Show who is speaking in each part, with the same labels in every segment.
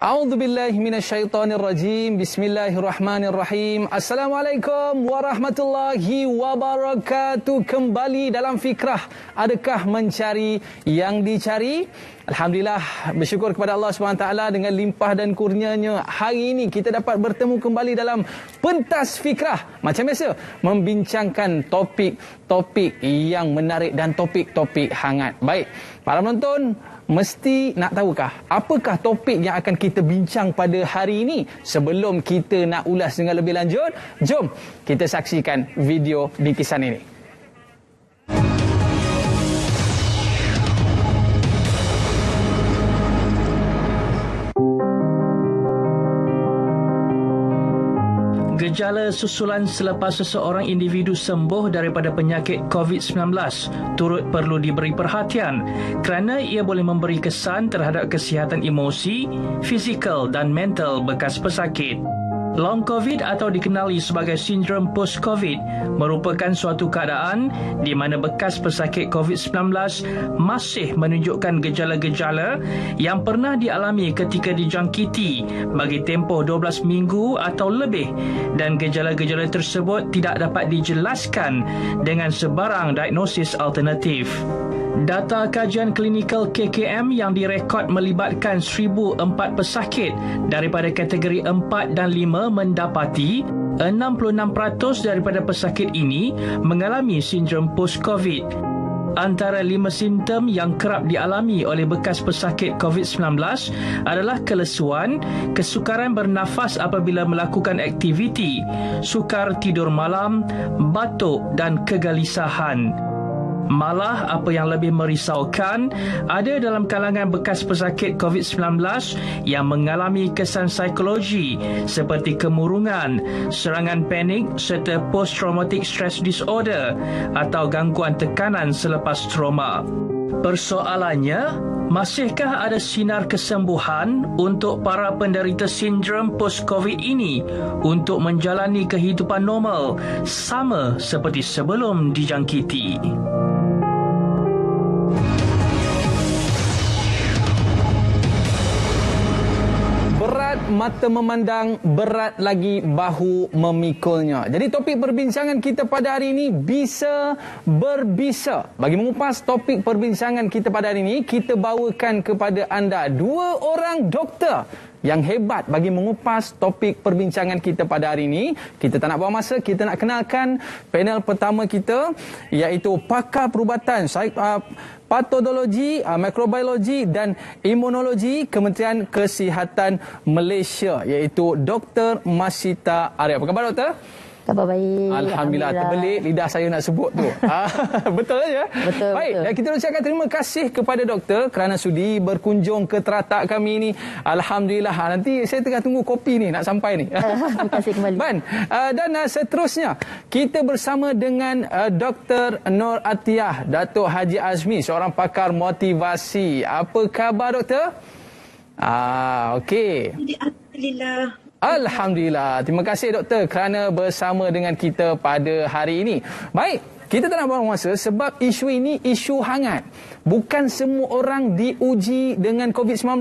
Speaker 1: A'udzubillahi minasyaitonirrajim. Bismillahirrahmanirrahim. Assalamualaikum warahmatullahi wabarakatuh. Kembali dalam Fikrah. Adakah mencari yang dicari? Alhamdulillah, bersyukur kepada Allah SWT dengan limpah dan kurnianya. Hari ini kita dapat bertemu kembali dalam Pentas Fikrah. Macam biasa, membincangkan topik-topik yang menarik dan topik-topik hangat. Baik, para penonton, mesti nak tahukah apakah topik yang akan kita bincang pada hari ini? Sebelum kita nak ulas dengan lebih lanjut, jom kita saksikan video bingkisan ini.
Speaker 2: Gejala susulan selepas seseorang individu sembuh daripada penyakit COVID-19 turut perlu diberi perhatian kerana ia boleh memberi kesan terhadap kesihatan emosi, fizikal dan mental bekas pesakit. Long COVID atau dikenali sebagai sindrom post-COVID merupakan suatu keadaan di mana bekas pesakit COVID-19 masih menunjukkan gejala-gejala yang pernah dialami ketika dijangkiti bagi tempoh 12 minggu atau lebih, dan gejala-gejala tersebut tidak dapat dijelaskan dengan sebarang diagnosis alternatif. Data kajian klinikal KKM yang direkod melibatkan 1,004 pesakit daripada kategori 4 dan 5 mendapati 66% daripada pesakit ini mengalami sindrom post-COVID. Antara 5 simptom yang kerap dialami oleh bekas pesakit COVID-19 adalah kelesuan, kesukaran bernafas apabila melakukan aktiviti, sukar tidur malam, batuk dan kegelisahan. Malah, apa yang lebih merisaukan, ada dalam kalangan bekas pesakit COVID-19 yang mengalami kesan psikologi seperti kemurungan, serangan panik serta post-traumatic stress disorder atau gangguan tekanan selepas trauma. Persoalannya, masihkah ada sinar kesembuhan untuk para penderita sindrom post-COVID ini untuk menjalani kehidupan normal sama seperti sebelum dijangkiti?
Speaker 1: Berat mata memandang, berat lagi bahu memikulnya. Jadi topik perbincangan kita pada hari ini bisa berbisa. Bagi mengupas topik perbincangan kita pada hari ini, kita bawakan kepada anda 2 orang doktor yang hebat bagi mengupas topik perbincangan kita pada hari ini. Kita tak nak buang masa, kita nak kenalkan panel pertama kita, iaitu pakar perubatan patologi, mikrobiologi dan imunologi Kementerian Kesihatan Malaysia, iaitu Dr. Masita Arif. Apa khabar, Doktor?
Speaker 3: Khabar baik.
Speaker 1: Alhamdulillah. Terbelik lidah saya nak sebut tu. Betul ya?
Speaker 3: Betul.
Speaker 1: Baik,
Speaker 3: betul.
Speaker 1: dan kita ucapkan terima kasih kepada doktor kerana sudi berkunjung ke teratak kami ni. Alhamdulillah. Nanti saya tengah tunggu kopi ni nak sampai ni.
Speaker 3: Terima kasih kembali.
Speaker 1: Dan seterusnya kita bersama dengan Dr. Nur Atiyah, Datuk Haji Azmi, seorang pakar motivasi. Apa khabar, doktor? Okey.
Speaker 4: Alhamdulillah.
Speaker 1: Alhamdulillah. Terima kasih doktor kerana bersama dengan kita pada hari ini. Baik, kita tak nak buang masa sebab isu ini isu hangat. Bukan semua orang diuji dengan COVID-19.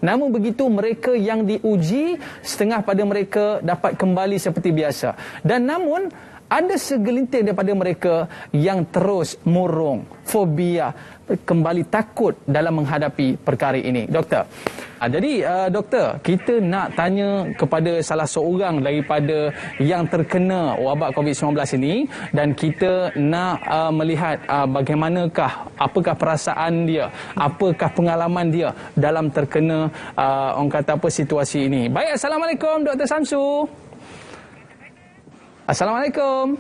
Speaker 1: Namun begitu mereka yang diuji, setengah pada mereka dapat kembali seperti biasa. Dan namun ada segelintir daripada mereka yang terus murung, fobia, kembali takut dalam menghadapi perkara ini. Doktor, jadi doktor, kita nak tanya kepada salah seorang daripada yang terkena wabak COVID-19 ini, dan kita nak melihat bagaimanakah, apakah perasaan dia, apakah pengalaman dia dalam terkena orang kata apa situasi ini. Baik, Assalamualaikum Dr. Samsu. Assalamualaikum.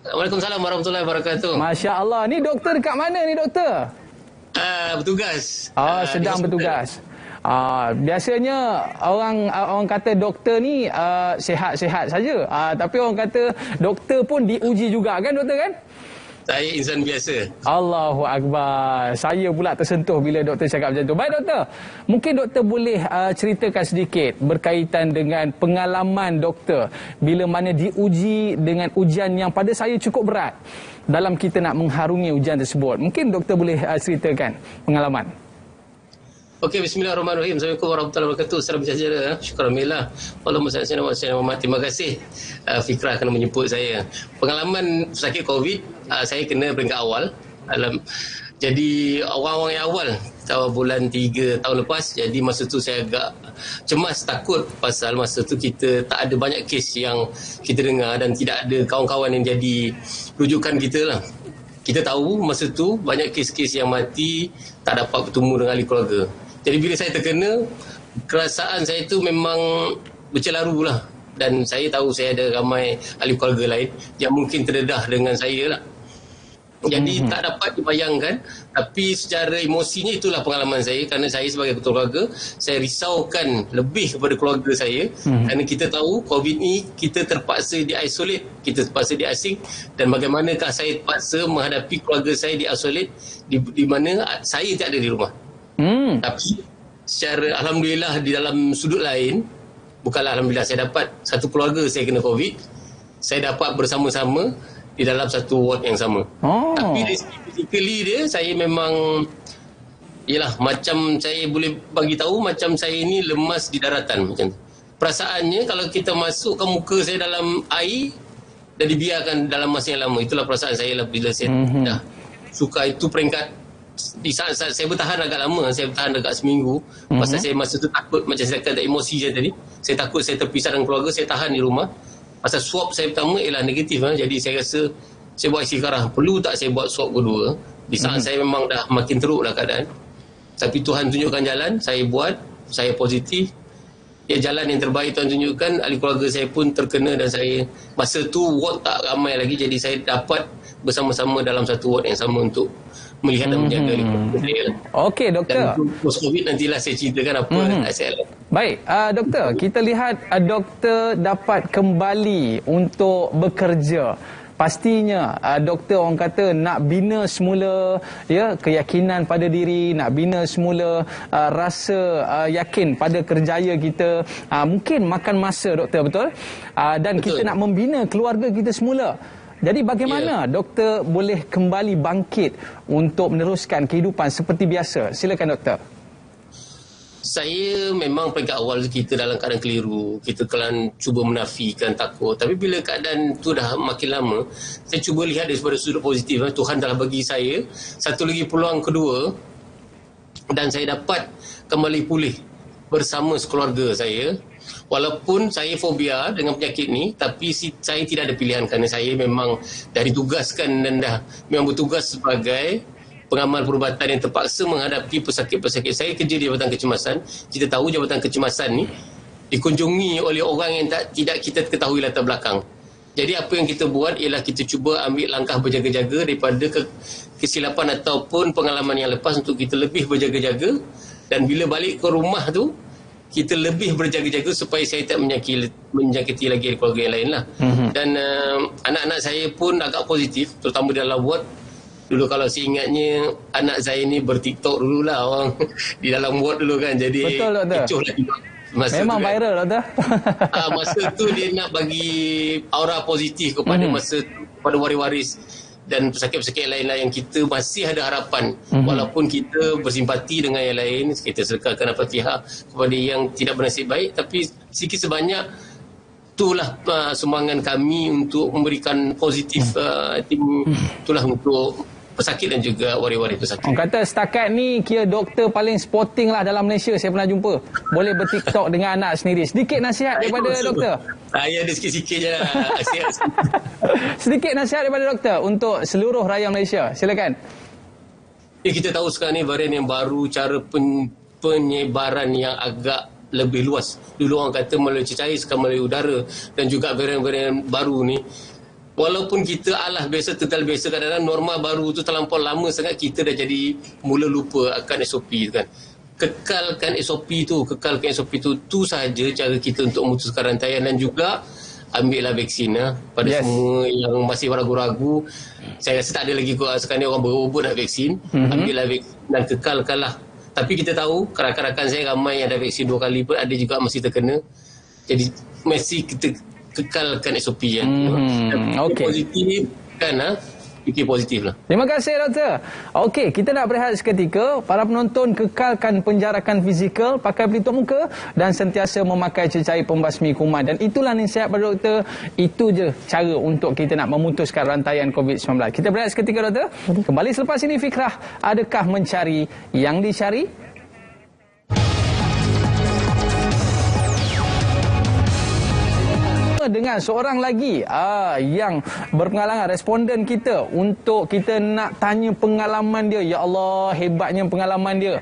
Speaker 5: Waalaikumsalam warahmatullahi wabarakatuh.
Speaker 1: Masya Allah. Ni doktor dekat mana ni, doktor?
Speaker 5: Bertugas.
Speaker 1: Sedang bertugas. Biasanya orang kata doktor ni sihat-sihat saja. Tapi orang kata doktor pun diuji juga kan, doktor kan?
Speaker 5: Saya insan biasa.
Speaker 1: Allahu Akbar. Saya pula tersentuh bila doktor cakap macam tu. Baik doktor, mungkin doktor boleh ceritakan sedikit berkaitan dengan pengalaman doktor bila mana diuji dengan ujian yang pada saya cukup berat dalam kita nak mengharungi ujian tersebut. Mungkin doktor boleh ceritakan pengalaman.
Speaker 5: Okey, bismillahirrahmanirrahim. Assalamualaikum warahmatullahi wabarakatuh. Salam sejahtera. Syukur alhamdulillah. Allahumma salli ala sayyidina Muhammad. Terima kasih Fikrah kerana menjemput saya. Pengalaman sakit COVID, saya kena peringkat awal. Jadi awal-awal yang awal tahun bulan 3 tahun lepas, jadi masa tu saya agak cemas, takut pasal masa tu kita tak ada banyak kes yang kita dengar dan tidak ada kawan-kawan yang jadi rujukan kita lah. Kita tahu masa tu banyak kes-kes yang mati tak dapat bertemu dengan ahli keluarga. Jadi bila saya terkena, kerasaan saya tu memang bercelaru lah. Dan saya tahu saya ada ramai ahli keluarga lain yang mungkin terdedah dengan saya lah. Jadi tak dapat dibayangkan, tapi secara emosinya itulah pengalaman saya, kerana saya sebagai ketua keluarga, saya risaukan lebih kepada keluarga saya, kerana kita tahu COVID ni kita terpaksa di-isolate, kita terpaksa di-asing, dan bagaimanakah saya terpaksa menghadapi keluarga saya di-isolate di mana saya tak ada di rumah. Tapi secara alhamdulillah di dalam sudut lain, bukanlah alhamdulillah, saya dapat satu keluarga saya kena COVID, saya dapat bersama-sama di dalam satu ward yang sama. Tapi dari segi physically dia, saya memang yelah, macam saya boleh bagi tahu macam saya ni lemas di daratan macam tu. Perasaannya kalau kita masukkan muka saya dalam air dan dibiarkan dalam masa yang lama, itulah perasaan saya lah bila saya dah suka itu peringkat. Di saat-saat saya bertahan agak lama, saya bertahan agak seminggu, pasal saya masa tu takut, macam saya kata emosi saya tadi, saya takut saya terpisah dengan keluarga, saya tahan di rumah. Pasal swab saya pertama ialah negatif, jadi saya rasa saya buat istiqarah, perlu tak saya buat swab kedua. Di saat saya memang dah makin teruk lah keadaan, tapi Tuhan tunjukkan jalan, saya buat, saya positif. Ya, jalan yang terbaik Tuhan tunjukkan, ahli keluarga saya pun terkena dan saya masa tu ward tak ramai lagi, jadi saya dapat bersama-sama dalam satu ward yang sama untuk melihat dan menjaga ahli keluarga saya.
Speaker 1: Okey, doktor.
Speaker 5: Dan post-COVID nantilah saya ceritakan apa nasihat lain.
Speaker 1: Baik, doktor, kita lihat doktor dapat kembali untuk bekerja. Pastinya doktor orang kata nak bina semula ya keyakinan pada diri, nak bina semula rasa yakin pada kerjaya kita. Mungkin makan masa doktor, betul? Dan betul. Kita nak membina keluarga kita semula. Jadi bagaimana doktor boleh kembali bangkit untuk meneruskan kehidupan seperti biasa? Silakan doktor.
Speaker 5: Saya memang peringkat awal kita dalam keadaan keliru, kita kelan cuba menafikan takut, tapi bila keadaan tu dah makin lama, saya cuba lihat daripada sudut positif. Tuhan telah bagi saya satu lagi peluang kedua dan saya dapat kembali pulih bersama sekeluarga saya. Walaupun saya fobia dengan penyakit ni, tapi saya tidak ada pilihan kerana saya memang dah ditugaskan dan dah memang bertugas sebagai pengamal perubatan yang terpaksa menghadapi pesakit-pesakit. Saya kerja di Jabatan Kecemasan. Kita tahu Jabatan Kecemasan ni dikunjungi oleh orang yang tidak kita ketahui latar belakang. Jadi apa yang kita buat ialah kita cuba ambil langkah berjaga-jaga daripada kesilapan ataupun pengalaman yang lepas untuk kita lebih berjaga-jaga, dan bila balik ke rumah tu kita lebih berjaga-jaga supaya saya tak menyakiti lagi keluarga yang lain lah. Dan anak-anak saya pun agak positif, terutama dalam ward. Dulu kalau saya ingatnya, anak saya ni ber-TikTok dululah orang di dalam ward dulu kan. Jadi
Speaker 1: betul,
Speaker 5: kecoh lah masa
Speaker 1: memang
Speaker 5: tu, kan.
Speaker 1: viral doktor.
Speaker 5: Masa tu dia nak bagi aura positif kepada masa tu, kepada waris-waris dan pesakit-pesakit lain-lain yang kita masih ada harapan. Walaupun kita bersimpati dengan yang lain, kita serahkan Al-Fatihah kepada yang tidak bernasib baik, tapi sikit sebanyak itulah sumbangan kami untuk memberikan positif itulah untuk pesakit dan juga waris-waris pesakit.
Speaker 1: Orang kata setakat ni kira doktor paling sporting lah dalam Malaysia saya pernah jumpa. Boleh ber-TikTok dengan anak sendiri. Sedikit nasihat daripada doktor.
Speaker 5: Saya ada sikit-sikit je lah.
Speaker 1: Sedikit nasihat daripada doktor untuk seluruh rakyat Malaysia. Silakan.
Speaker 5: Kita tahu sekarang ni varian yang baru, cara penyebaran yang agak lebih luas. Dulu orang kata melalui cecair, sekarang melalui udara, dan juga varian-varian baru ni. Walaupun kita biasa tegal biasa, kadang-kadang norma baru tu terlampau lama sangat, kita dah jadi mula lupa akan SOP tu kan. Kekalkan SOP tu sahaja cara kita untuk memutuskan rantaian, dan juga ambillah vaksin pada semua yang masih ragu-ragu. Saya rasa tak ada lagi sekarang ni orang berebut nak vaksin. Ambillah vaksin dan kekalkanlah. Tapi kita tahu rakan-rakan saya ramai yang dah vaksin 2 kali pun ada juga masih terkena. Jadi masih kita kekalkan SOP yang okay. Positif kan fikir positif lah.
Speaker 1: Terima kasih doktor. Okey, kita nak berehat seketika. Para penonton kekalkan penjarakan fizikal, pakai pelitup muka dan sentiasa memakai cecair pembasmi kuman. Dan itulah nasihat pada doktor. Itu je cara untuk kita nak memutuskan rantaian COVID-19. Kita berehat seketika doktor. Kembali selepas ini Fikrah, adakah mencari yang dicari? Dengan seorang lagi yang berpengalaman, responden kita, untuk kita nak tanya pengalaman dia. Ya Allah, hebatnya pengalaman dia.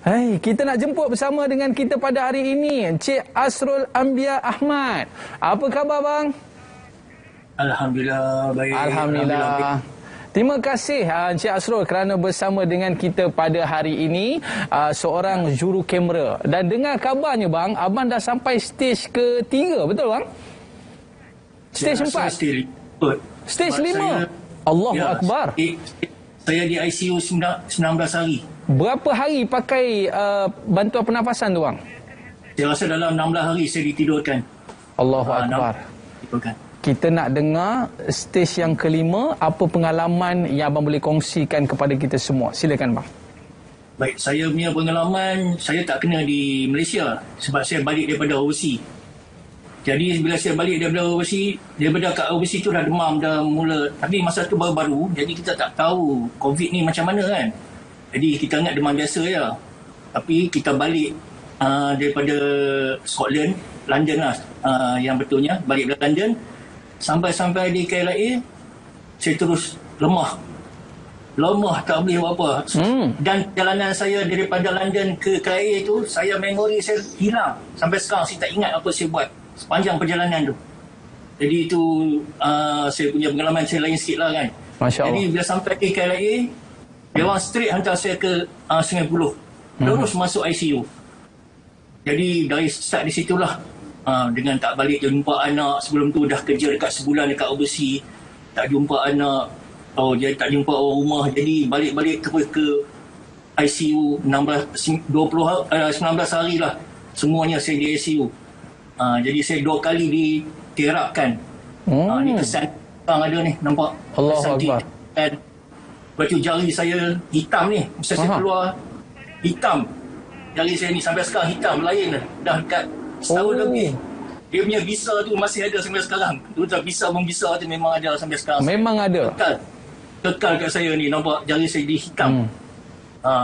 Speaker 1: Hai, kita nak jemput bersama dengan kita pada hari ini Encik Asrul Ambia Ahmad. Apa khabar bang?
Speaker 4: Alhamdulillah baik.
Speaker 1: Alhamdulillah. Terima kasih Encik Asrul kerana bersama dengan kita pada hari ini, seorang juru kamera. Dan dengar kabarnya bang, abang dah sampai stage ke-3, betul bang? Stage 4? Stage 5? Allahu Akbar.
Speaker 4: Saya di ICU 19 hari.
Speaker 1: Berapa hari pakai bantuan pernafasan tu bang?
Speaker 4: Saya rasa dalam 16 hari saya ditidurkan.
Speaker 1: Allahu Akbar.
Speaker 4: Ditidurkan.
Speaker 1: Kita nak dengar stage yang ke-5, apa pengalaman yang abang boleh kongsikan kepada kita semua. Silakan bang.
Speaker 4: Baik, saya punya pengalaman, saya tak kena di Malaysia sebab saya balik daripada overseas. Jadi bila saya balik daripada kat overseas tu dah demam, dah mula. Tapi masa tu baru-baru, jadi kita tak tahu COVID ni macam mana kan. Jadi kita ingat demam biasa je. Tapi kita balik daripada Scotland, London lah yang betulnya, balik dari London. Sampai di KLIA, saya terus lemah. Lemah, tak boleh buat apa. Dan perjalanan saya daripada London ke KLIA tu, memori saya hilang. Sampai sekarang saya tak ingat apa saya buat sepanjang perjalanan tu. Jadi itu saya punya pengalaman saya lain sikit lah kan.
Speaker 1: Masya Allah.
Speaker 4: Jadi bila sampai ke KLIA, dia orang straight hantar saya ke Sungai Buloh. Terus masuk ICU. Jadi dari start di situlah, dengan tak balik jumpa anak. Sebelum tu dah kerja dekat sebulan dekat overseas, tak jumpa anak. Jadi tak jumpa orang rumah. Jadi balik-balik ke ICU 19 hari lah. Semuanya saya di ICU. Jadi saya 2 kali diterapkan. Ni kesan yang ada ni, nampak?
Speaker 1: Allahu Akbar.
Speaker 4: Lepas tu jari saya hitam ni. Masa saya keluar, hitam. Jari saya ni sampai sekarang hitam, lain dah dekat setahun lebih. Dia punya visa tu masih ada sampai sekarang. Tu dah visa tu memang ada sampai sekarang.
Speaker 1: Memang ada.
Speaker 4: Kekal kat saya ni, nampak jari saya dihitam.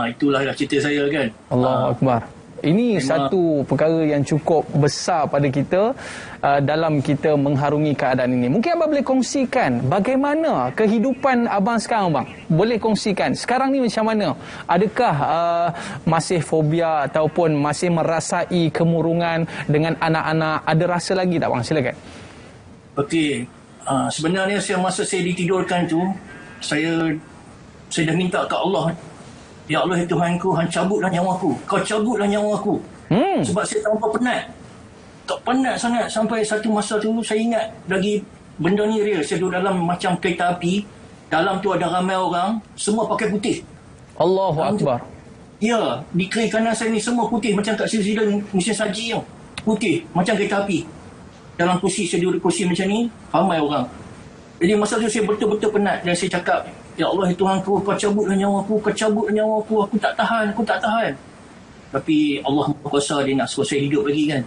Speaker 4: Itulah cerita saya kan.
Speaker 1: Allahu Akbar. Ini satu perkara yang cukup besar pada kita dalam kita mengharungi keadaan ini. Mungkin abang boleh kongsikan bagaimana kehidupan abang sekarang bang? Boleh kongsikan. Sekarang ni macam mana? Adakah masih fobia ataupun masih merasai kemurungan dengan anak-anak? Ada rasa lagi tak bang? Silakan.
Speaker 4: Okey. Sebenarnya masa saya ditidurkan tu, saya dah minta ke Allah, ya Allah Tuhanku, hang cabutlah nyawaku. Kau cabutlah nyawaku. Sebab saya terlampau penat. Tak penat sangat. Sampai satu masa tu saya ingat lagi benda ni real. Saya duduk dalam macam kereta api. Dalam tu ada ramai orang. Semua pakai putih.
Speaker 1: Allahu Akbar.
Speaker 4: Ya, di kiri kanan saya ni semua putih. Macam kat Switzerland mesin saji tu. Putih. Macam kereta api. Dalam kursi, saya duduk kursi macam ni. Ramai orang. Jadi masa tu saya betul-betul penat. Dan saya cakap, ya Allah Tuhanku, kau cabutlah nyawaku, kau cabutlah nyawaku, aku tak tahan. Tapi Allah Maha Kuasa, dia nak suruh saya hidup lagi kan.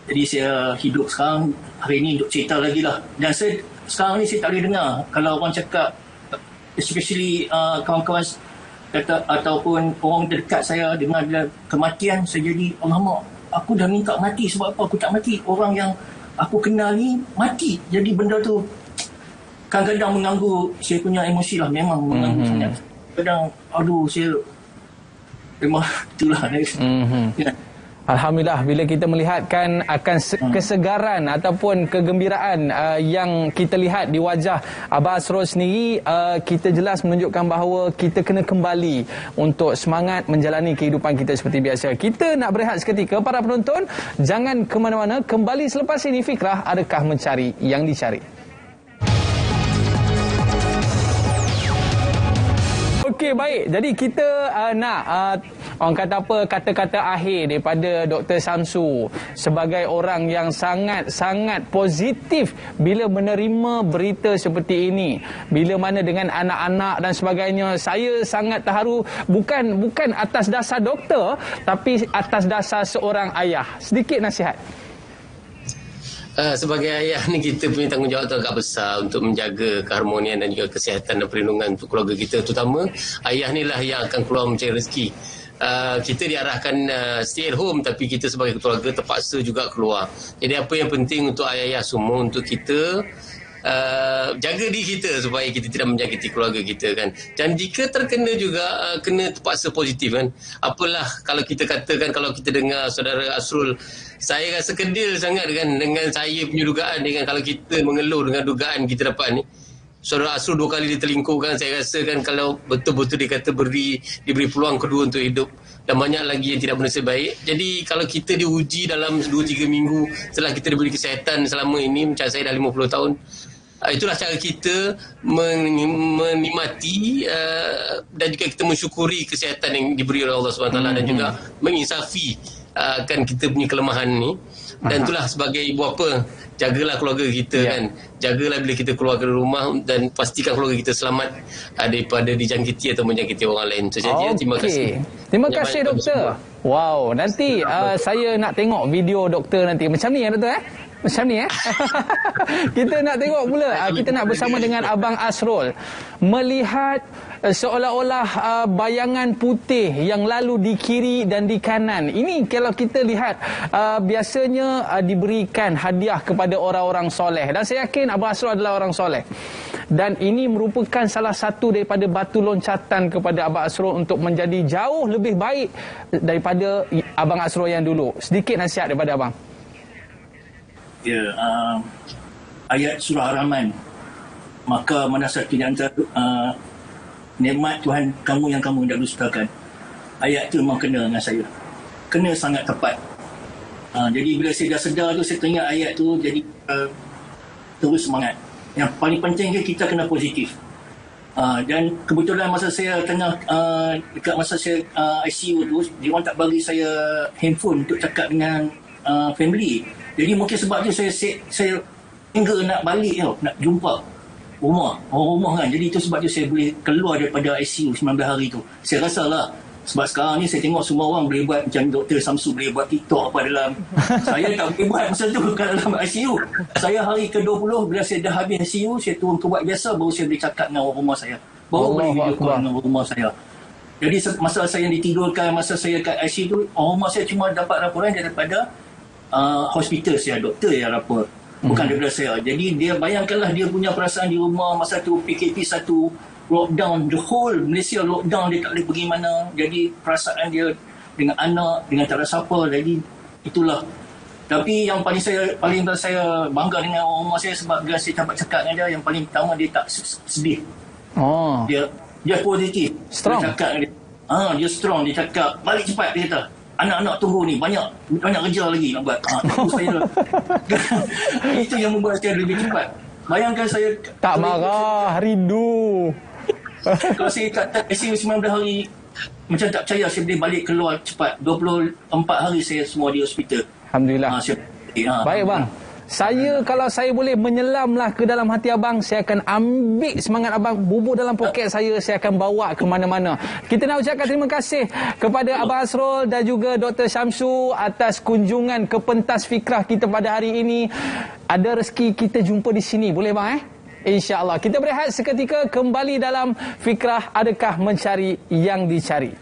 Speaker 4: Jadi saya hidup sekarang, hari ni untuk cerita lagi lah. Dan sekarang ni saya tak boleh dengar kalau orang cakap, especially kawan-kawan kata, ataupun orang terdekat saya dengar kematian, saya jadi, alamak, aku dah minta mati, sebab apa aku tak mati? Orang yang aku kenal ni mati. Jadi benda tu kadang-kadang mengganggu saya punya emosi lah. Memang mengganggu sangat. Kadang, saya memang itulah. Ya.
Speaker 1: Alhamdulillah, bila kita melihatkan akan kesegaran ataupun kegembiraan yang kita lihat di wajah Abang Asrul sendiri, kita jelas menunjukkan bahawa kita kena kembali untuk semangat menjalani kehidupan kita seperti biasa. Kita nak berehat seketika. Para penonton, jangan ke mana-mana. Kembali selepas ini Fikrah, adakah mencari yang dicari? Okey, baik. Jadi kita nak orang kata apa, kata-kata akhir daripada Dr. Samsu sebagai orang yang sangat-sangat positif bila menerima berita seperti ini. Bila mana dengan anak-anak dan sebagainya, saya sangat terharu bukan atas dasar doktor tapi atas dasar seorang ayah. Sedikit nasihat.
Speaker 5: Sebagai ayah ni, kita punya tanggungjawab tu agak besar untuk menjaga keharmonian dan juga kesihatan dan perlindungan untuk keluarga kita. Terutama ayah ni lah yang akan keluar mencari rezeki. Kita diarahkan stay at home, tapi kita sebagai keluarga terpaksa juga keluar. Jadi apa yang penting untuk ayah-ayah semua, untuk kita jaga diri kita supaya kita tidak menjangkiti keluarga kita kan. Dan jika terkena juga kena terpaksa positif kan. Apalah kalau kita katakan, kalau kita dengar saudara Asrul, saya rasa kedil sangat kan dengan saya punya dugaan dengan kalau kita mengeluh dengan dugaan kita dapat ni. Saudara Asrul 2 kali ditelingkuhkan, saya rasa kan kalau betul-betul dikata diberi peluang kedua untuk hidup, dan banyak lagi yang tidak bernasib baik. Jadi kalau kita diuji dalam 2-3 minggu setelah kita diberi kesihatan selama ini, macam saya dah 50 tahun, itulah cara kita menikmati dan juga kita mensyukuri kesihatan yang diberi oleh Allah SWT dan juga menginsafi kan kita punya kelemahan ni. Dan itulah sebagai ibu apa, jagalah keluarga kita kan. Jagalah bila kita keluar dari rumah dan pastikan keluarga kita selamat daripada dijangkiti atau menjangkiti orang lain. Itu saja. Terima kasih.
Speaker 1: Terima kasih doktor. Wow, nanti saya nak tengok video doktor nanti. Macam ni ya doktor Macam ni kita nak tengok pula. Kita nak bersama dengan Abang Asrul melihat seolah-olah bayangan putih yang lalu di kiri dan di kanan. Ini kalau kita lihat biasanya diberikan hadiah kepada orang-orang soleh, dan saya yakin Abang Asrul adalah orang soleh, dan ini merupakan salah satu daripada batu loncatan kepada Abang Asrul untuk menjadi jauh lebih baik daripada Abang Asrul yang dulu. Sedikit nasihat daripada Abang.
Speaker 4: Ya, ayat surah Ar-Rahman, maka mana satu di antara nikmat Tuhan kamu yang kamu hendak dustakan. Ayat itu memang kena dengan saya, kena sangat tepat. Jadi bila saya dah sedar tu, saya teringat ayat tu, jadi terus semangat. Yang paling penting kita kena positif. Dan kebetulan masa saya tengah dekat masa saya ICU tu, dia orang tak bagi saya handphone untuk cakap dengan family. Jadi mungkin sebab tu saya hingga nak balik tau, nak jumpa orang rumah kan. Jadi itu sebab tu saya boleh keluar daripada ICU 19 hari tu. Saya rasa lah, sebab sekarang ni saya tengok semua orang boleh buat macam Dr. Samsu boleh buat TikTok apa dalam. Saya tak boleh buat masa tu kat dalam ICU. Saya hari ke-20 bila saya dah habis ICU, saya turun ke ward biasa, baru saya boleh cakap dengan orang rumah saya. Baru boleh video call dengan orang rumah saya. Jadi masa saya ditidurkan, masa saya kat ICU tu, orang rumah saya cuma dapat laporan daripada hospital saya, doktor yang rapor, bukan daripada saya. Jadi dia bayangkanlah dia punya perasaan di rumah masa tu PKP 1, lockdown, the whole Malaysia lockdown, dia tak boleh pergi mana. Jadi perasaan dia dengan anak, dengan tak ada siapa. Jadi itulah. Tapi yang paling saya bangga dengan orang rumah saya, sebab bila saya cakap dengan dia, yang paling pertama dia tak sedih. Dia positif.
Speaker 1: Strong.
Speaker 4: Dia cakap dia, dia strong. Dia cakap balik cepat, dia kata. Anak-anak tunggu ni, banyak kerja lagi nak buat. Itu saya itu yang membuat saya lebih cepat. Bayangkan saya
Speaker 1: tak marah, rindu.
Speaker 4: Kalau saya kat ICU 19 hari, macam tak percaya saya boleh balik keluar cepat. 24 hari saya semua di hospital.
Speaker 1: Alhamdulillah. Baik bang. Kalau saya boleh menyelamlah ke dalam hati abang, saya akan ambil semangat abang, bubur dalam poket saya akan bawa ke mana-mana. Kita nak ucapkan terima kasih kepada Abang Asrul dan juga Dr. Samsu atas kunjungan ke pentas fikrah kita pada hari ini. Ada rezeki kita jumpa di sini, boleh bang InsyaAllah. Kita berehat seketika, kembali dalam fikrah Adakah Mencari Yang Dicari.